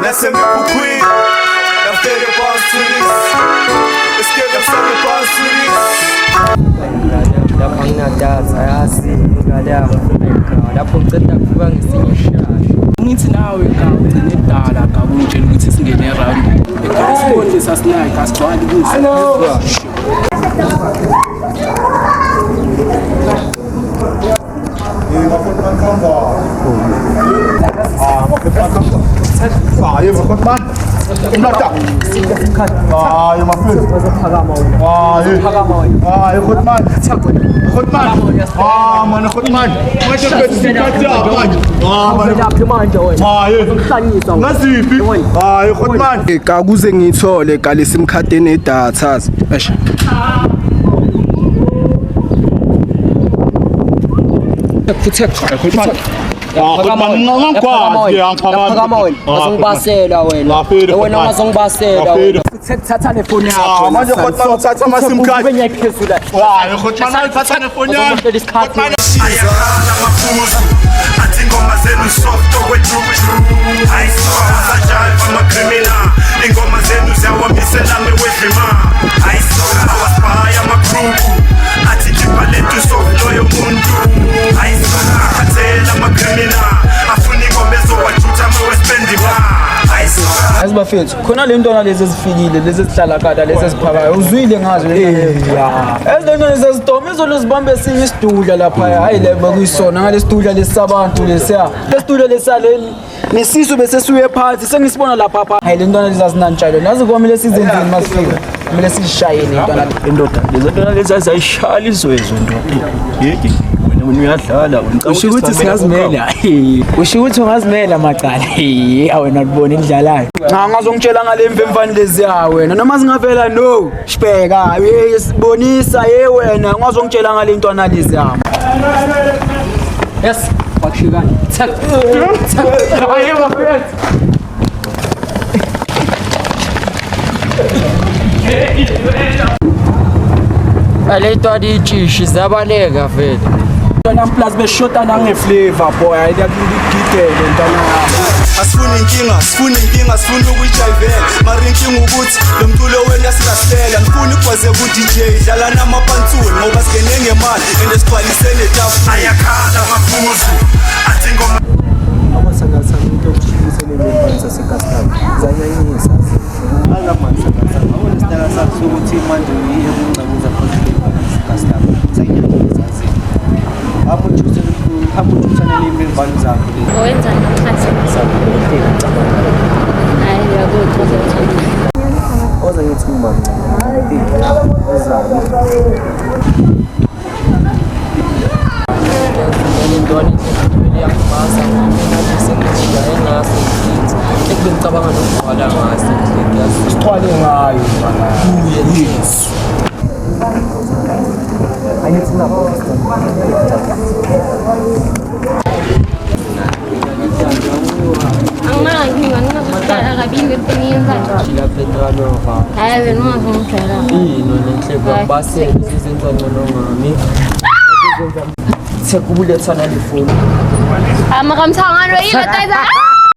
Laissez-moi couper. La télé passe sur this. Est-ce que la télé passe sur this? Lapha nginadatha ayasingale lapho ngiceda kuba ngesinye ishasha ngithi nawe ugcine edala akakutshela ukuthi singene around esibonde sasinayo kasigcwali kuze Kakuze ngithole galisa imkhadi enedatha eish Ngizongibasela wena ungazongibasela wena thatha nefoni yakho manje khotman uthatha ama sim card bengiyaphezula khotman uthatha nefoni yakho Ayakhala amaphuzu athi ingoma zenu soft okwedruju ayisona jive ama-criminal ingoma zenu ziyawamisela mewedlima ayisona awaspaya amagrupu athi khipha lethu soft loyo muntu ayisona akhathela ama-criminal afuna ingoma ezowajutha mewespendima ayisona Azibafethu khona le ntwana lezi ezifikile lezi ezihlala kada lezi eziphakayo uzwile ngazo ezintwana lezi ezidoma izoluzibambe esinye isidudla lapha hayi lebe kuyisona ngalesidudla lesabantu lesiya lesidudla lesale nesisu bese suye phansi sengisibona lapha apha hayi le ntwana lezi azinantshalo nazi komele sizenzeni masifika kumele sishayele intwana indoda lezi ntwana lezi azayishaya izwezo ndoda yeki wena uyadlala usho ukuthi singazimela usho ukuthi ungazimela macala awena ubona indlalayo cha ngazongitshela ngale mvemvani lezi ya wena noma singavela no sibheka sibonisa wena ngazongitshela ngale ntwana lezi ya yes bakushikani tsak hayi bafethu Aleta dichishi zabaleka vele ntwana plus beshota nangeflavor boy ayakugidele ntwana asifuni inkinga sifuni ukuyijayivela mara inkinga ukuthi lo mculo wena singasilela ngifuni ukwaze ku-DJ dlala namapansuni ngoba singene ngemali and sigcwalise netafula ayakhala amaphuzu athi ingoma amasakazana into okushikisele lempani sasekastani zanyanyisa alamasakazana awona sidala sakho sokuthi manje uyiye kuncabuza phansi lempani sasekastani zanyanyisa apho uthuthane lempani zakho Owenza namhlanje hayi uyakuthola oza ngithumba ezami Ndoni liyakubasa mina sengishiya engaso ngithi ekubengicabanga nokugcwala ngaso sithwale ngayo uye Yesu ayithi lapho Makamsangano ile tayza